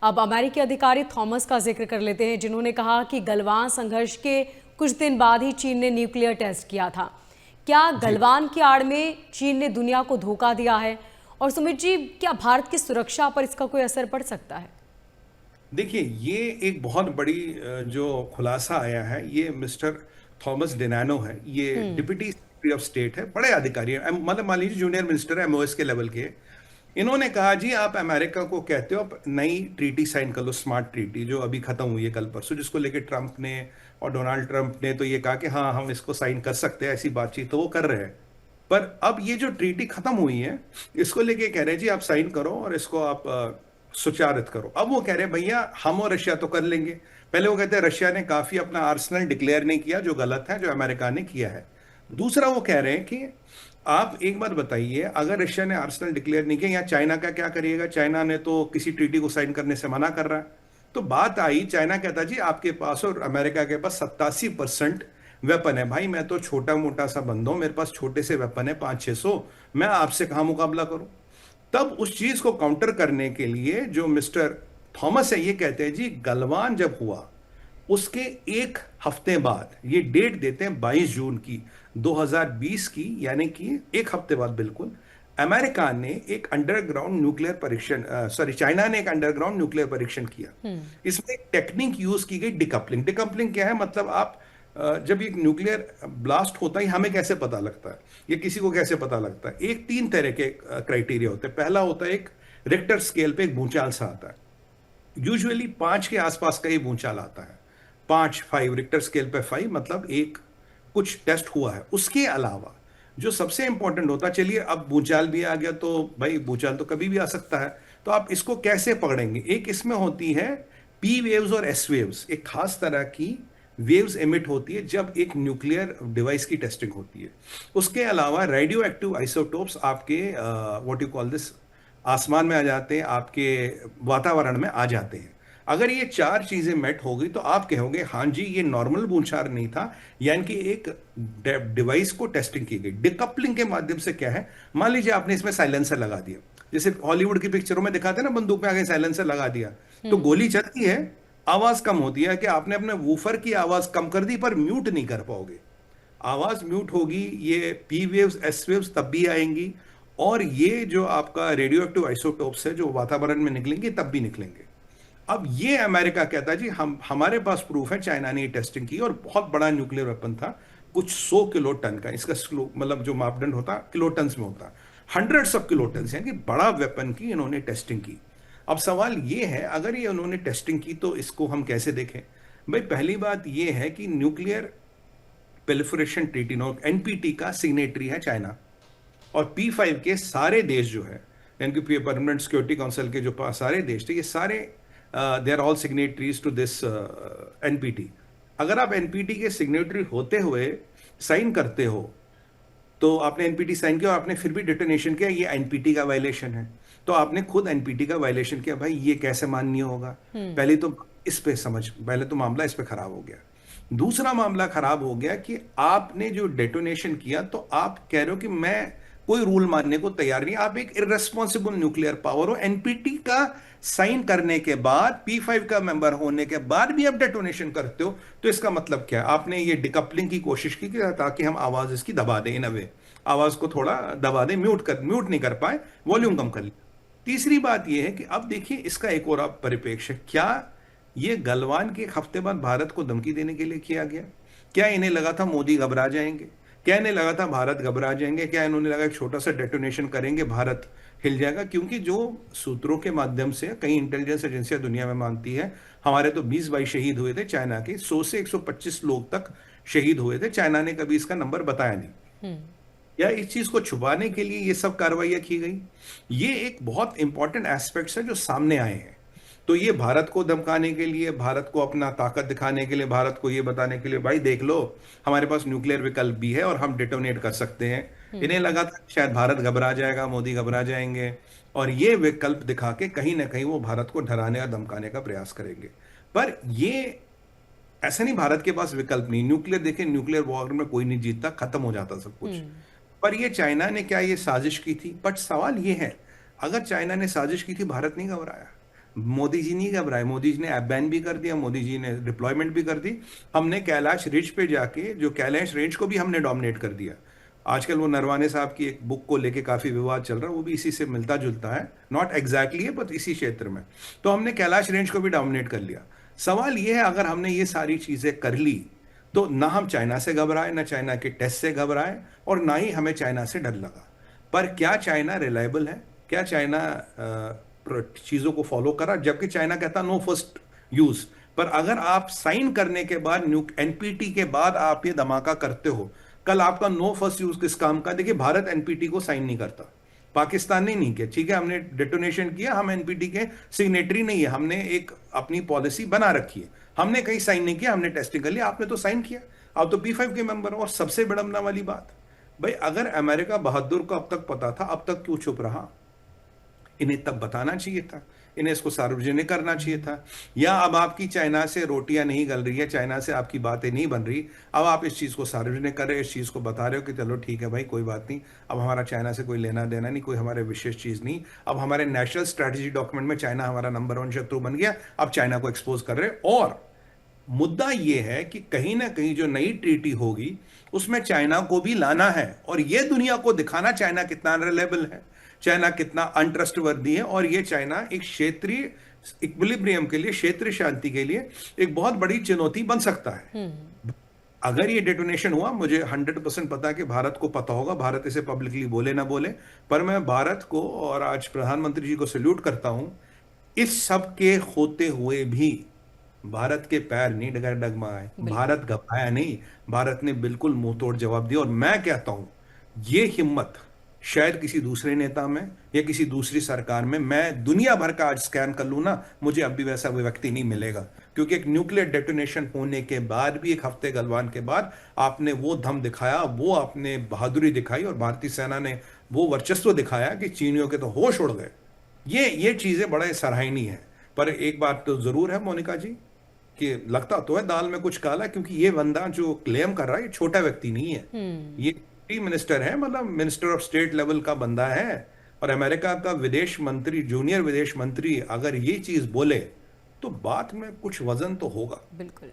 अब अमेरिकी अधिकारी थॉमस का जिक्र कर लेते हैं, जिन्होंने कहा कि गलवान संघर्ष के कुछ दिन बाद ही चीन ने न्यूक्लियर टेस्ट किया था। क्या गलवान की आड़ में चीन ने दुनिया को धोखा दिया है? और सुमित जी, क्या भारत की सुरक्षा पर इसका कोई असर पड़ सकता है? देखिए, ये एक बहुत बड़ी जो खुलासा आया है, ये मिस्टर थॉमस डेनानो है। ये डिप्टी सेक्रेटरी ऑफ स्टेट है, बड़े अधिकारी हैं, मतलब मान लीजिए जूनियर मिनिस्टर है, एमओएस के लेवल के। इन्होंने कहा जी आप अमेरिका को कहते हो आप नई ट्रीटी साइन कर लो, स्मार्ट ट्रीटी जो अभी खत्म हुई है कल परसों, जिसको लेके ट्रंप ने और डोनाल्ड ट्रंप ने तो ये कहा कि हाँ हम इसको साइन कर सकते हैं, ऐसी बातचीत तो वो कर रहे हैं। पर अब ये जो ट्रीटी खत्म हुई है, इसको लेके कह रहे हैं जी आप साइन करो और इसको आप सुचारित करो। अब वो कह रहे हैं भैया हम और रशिया तो कर लेंगे। पहले वो कहते हैं रशिया ने काफी अपना आर्सेनल डिक्लेयर नहीं किया, जो गलत है, जो अमेरिका ने किया है। दूसरा वो कह रहे हैं कि आप एक बात बताइए, अगर रशिया ने आर्सेनल डिक्लेयर नहीं किया, या चाइना का क्या करिएगा? चाइना ने तो किसी ट्रीटी को साइन करने से मना कर रहा है। तो बात आई, चाइना कहता जी आपके पास और अमेरिका के पास 87% वेपन है। भाई मैं तो छोटा मोटा सा बंदा हूं, मेरे पास छोटे से वेपन है 500-600, मैं आपसे कहां मुकाबला करूं? तब उस चीज को काउंटर करने के लिए जो मिस्टर थॉमस है, ये कहते हैं जी गलवान जब हुआ उसके एक हफ्ते बाद, ये डेट देते हैं 22 जून की 2020 की, यानी कि एक हफ्ते बाद बिल्कुल, अमेरिका ने एक अंडरग्राउंड न्यूक्लियर परीक्षण, सॉरी चाइना ने एक अंडरग्राउंड न्यूक्लियर परीक्षण किया। इसमें एक टेक्निक यूज की गई, डिकपलिंग। डिकपलिंग क्या है? मतलब आप जब एक न्यूक्लियर ब्लास्ट होता है, हमें कैसे पता लगता है, ये किसी को कैसे पता लगता है? एक तीन तरह के क्राइटेरिया होते हैं। पहला होता है एक रिक्टर स्केल पे एक भूचाल सा आता है, यूजुअली 5 के आसपास का ही भूचाल आता है। 5 रिक्टर स्केल पे 5 मतलब एक कुछ टेस्ट हुआ है। उसके अलावा जो सबसे इंपॉर्टेंट होता है, चलिए अब भूचाल भी आ गया तो भाई भूचाल तो कभी भी आ सकता है, तो आप इसको कैसे पकड़ेंगे? एक इसमें होती है पी वेव्स और एस वेव्स, एक खास तरह की वेव्स एमिट होती है जब एक न्यूक्लियर डिवाइस की टेस्टिंग होती है। उसके अलावा रेडियो एक्टिव आइसोटोप्स आपके व्हाट यू कॉल दिस आसमान में आ जाते हैं, आपके वातावरण में आ जाते हैं। अगर ये चार चीजें मेट हो गई तो आप कहोगे हाँ जी ये नॉर्मल बूंदछार नहीं था, यानी कि एक डिवाइस को टेस्टिंग की गई। डिकपलिंग के माध्यम से क्या है, मान लीजिए आपने इसमें साइलेंसर लगा दिया, जैसे हॉलीवुड की पिक्चरों में दिखाते हैं ना, बंदूक में आगे साइलेंसर लगा दिया तो गोली चलती है, आवाज कम होती है। कि आपने अपने वूफर की आवाज कम कर दी पर म्यूट नहीं कर पाओगे, आवाज म्यूट होगी। ये पी वेव्स एस वेव्स तब भी आएंगी, और ये जो आपका रेडियो एक्टिव आइसोटोप्स है जो वातावरण में निकलेंगे तब भी निकलेंगे। अब ये अमेरिका कहता है जी हम हमारे पास प्रूफ है, चाइना ने ये टेस्टिंग की और बहुत बड़ा न्यूक्लियर वेपन था, कुछ 100 किलो टन का। इसका मतलब जो मापदंड होता किलो टन में होता, हंड्रेड्स ऑफ किलो टन, यानी बड़ा वेपन की इन्होंने टेस्टिंग की। अब सवाल ये है, अगर ये उन्होंने टेस्टिंग की तो इसको हम कैसे देखें? भाई पहली बात ये है कि nuclear proliferation treaty note NPT का सिग्नेटरी है चाइना, और P5 के सारे देश जो है, यानी कि परमानेंट सिक्योरिटी काउंसिल के जो सारे देश थे, ये सारे they are all signatories to this NPT. अगर आप एनपीटी के सिग्नेटरी होते हुए साइन करते हो, तो आपने एनपीटी साइन किया और आपने फिर भी डिटोनेशन किया, ये एनपीटी का वायलेशन है। तो आपने खुद एनपीटी का वायलेशन किया। भाई ये कैसे माननीय होगा? पहले तो इस पे समझ, पहले तो मामला इस पे खराब हो गया। दूसरा मामला खराब हो गया कि आपने जो डेटोनेशन किया, तो आप कह रहे हो कि मैं कोई रूल मानने को तैयार नहीं। आप एक इररेस्पॉन्सिबल न्यूक्लियर पावर हो, एनपीटी का साइन करने के बाद, P5 का मेंबर होने के बाद भी आप डेटोनेशन करते हो, तो इसका मतलब क्या है? आपने ये डिकपलिंग की कोशिश की ताकि हम आवाज इसकी दबा दें, इन अ वे आवाज को थोड़ा दबा दें, म्यूट नहीं कर पाए, वॉल्यूम कम कर लिया। तीसरी बात यह है कि अब देखिए इसका एक और परिप्रेक्ष्य, क्या ये गलवान के एक हफ्ते बाद भारत को धमकी देने के लिए किया गया? क्या इन्हें लगा था मोदी घबरा जाएंगे? क्या इन्हें लगा था भारत घबरा जाएंगे? क्या इन्होंने लगा एक छोटा सा डेटोनेशन करेंगे भारत हिल जाएगा? क्योंकि जो सूत्रों के माध्यम से कई इंटेलिजेंस एजेंसियां दुनिया में मानती है, हमारे तो 20-22 शहीद हुए थे, चाइना के 100 से 125 लोग तक शहीद हुए थे। चाइना ने कभी इसका नंबर बताया नहीं, या इस चीज को छुपाने के लिए ये सब कार्रवाइयां की गई। ये एक बहुत इंपॉर्टेंट एस्पेक्ट्स है जो सामने आए हैं। तो ये भारत को धमकाने के लिए, भारत को अपना ताकत दिखाने के लिए, भारत को ये बताने के लिए भाई देख लो हमारे पास न्यूक्लियर विकल्प भी है और हम डिटोनेट कर सकते हैं। इन्हें लगा था शायद भारत घबरा जाएगा, मोदी घबरा जाएंगे, और ये विकल्प दिखा के कहीं ना कहीं वो भारत को डराने और धमकाने का प्रयास करेंगे। पर ये ऐसा नहीं, भारत के पास विकल्प नहीं। न्यूक्लियर देखें, न्यूक्लियर वॉर में कोई नहीं जीतता, खत्म हो जाता सब कुछ। पर ये चाइना ने क्या ये साजिश की थी? बट सवाल ये है, अगर चाइना ने साजिश की थी, भारत नहीं घबराया। मोदी जी नहीं घबराए, मोदी जी ने ऐप बैन भी कर दिया, मोदी जी ने डिप्लॉयमेंट भी कर दी। हमने कैलाश रिज पे जाके जो कैलाश रेंज को भी हमने डोमिनेट कर दिया। आजकल वो नरवाने साहब की एक बुक को लेके काफी विवाद चल रहा है, वो भी इसी से मिलता जुलता है, नॉट एग्जैक्टली है बट इसी क्षेत्र में। तो हमने कैलाश रेंज को भी डोमिनेट कर लिया। सवाल ये है, अगर हमने ये सारी चीजें कर ली तो ना हम चाइना से घबराए, ना चाइना के टेस्ट से घबराए, और ना ही हमें चाइना से डर लगा। पर क्या चाइना रिलायबल है? क्या चाइना चीजों को फॉलो करा? जबकि चाइना कहता नो फर्स्ट यूज। पर अगर आप साइन करने के बाद, एनपीटी के बाद आप ये धमाका करते हो, कल आपका नो फर्स्ट यूज किस काम का? देखिए, भारत एनपीटी को साइन नहीं करता, पाकिस्तान ने नहीं किया, ठीक है, हमने डेटोनेशन किया, हम एनपीटी के सिग्नेटरी नहीं है, हमने एक अपनी पॉलिसी बना रखी है, हमने कहीं साइन नहीं किया, हमने टेस्टिंग कर लिया। आपने तो साइन किया, आप तो P5 के मेंबर हो। और सबसे विडंबना वाली बात, भाई अगर अमेरिका बहादुर को अब तक पता था, अब तक क्यों चुप रहा? इन्हें तब बताना चाहिए था, इन्हें इसको सार्वजनिक करना चाहिए था। या अब आपकी चाइना से रोटियां नहीं गल रही है, चाइना से आपकी बातें नहीं बन रही, अब आप इस चीज़ को सार्वजनिक कर रहे हो, इस चीज़ को बता रहे हो कि चलो ठीक है भाई, कोई बात नहीं, अब हमारा चाइना से कोई लेना देना नहीं, कोई हमारे विशेष चीज़ नहीं, अब हमारे नेशनल स्ट्रैटेजी डॉक्यूमेंट में चाइना हमारा नंबर 1 शत्रु बन गया, अब चाइना को एक्सपोज कर रहे। और मुद्दा यह है कि कहीं ना कहीं जो नई ट्रीटी होगी उसमें चाइना को भी लाना है, और यह दुनिया को दिखाना चाइना कितना रिलायबल है, चाइना कितना अनट्रस्टवर्दी है। और ये चाइना एक क्षेत्रीय इक्विलिब्रियम के लिए, क्षेत्रीय शांति के लिए एक बहुत बड़ी चुनौती बन सकता है। अगर ये डेटोनेशन हुआ, मुझे 100% पता है कि भारत को पता होगा, भारत इसे पब्लिकली बोले ना बोले, पर मैं भारत को और आज प्रधानमंत्री जी को सैल्यूट करता हूं। इस सब के होते हुए भी भारत के पैर नहीं डगमगाए, भारत घबराया नहीं, भारत ने बिल्कुल मुंह तोड़ जवाब दिया। और मैं कहता हूं, ये हिम्मत शायद किसी दूसरे नेता में या किसी दूसरी सरकार में, मैं दुनिया भर का आज स्कैन कर लूं ना, मुझे अब भी वैसा कोई व्यक्ति नहीं मिलेगा। क्योंकि एक न्यूक्लियर डेटोनेशन होने के बाद भी, एक हफ्ते गलवान के बाद, आपने वो दम दिखाया, वो आपने बहादुरी दिखाई, और भारतीय सेना ने वो वर्चस्व दिखाया कि चीनियों के तो होश उड़ गए। ये चीजें बड़े सराहनीय है। पर एक बात तो जरूर है मोनिका जी, कि लगता तो है दाल में कुछ काला, क्योंकि ये बंदा जो क्लेम कर रहा है, ये छोटा व्यक्ति नहीं है, ये मिनिस्टर है, मतलब मिनिस्टर ऑफ स्टेट लेवल का बंदा है। और अमेरिका का विदेश मंत्री, जूनियर विदेश मंत्री अगर ये चीज बोले, तो बात में कुछ वजन तो होगा। बिल्कुल।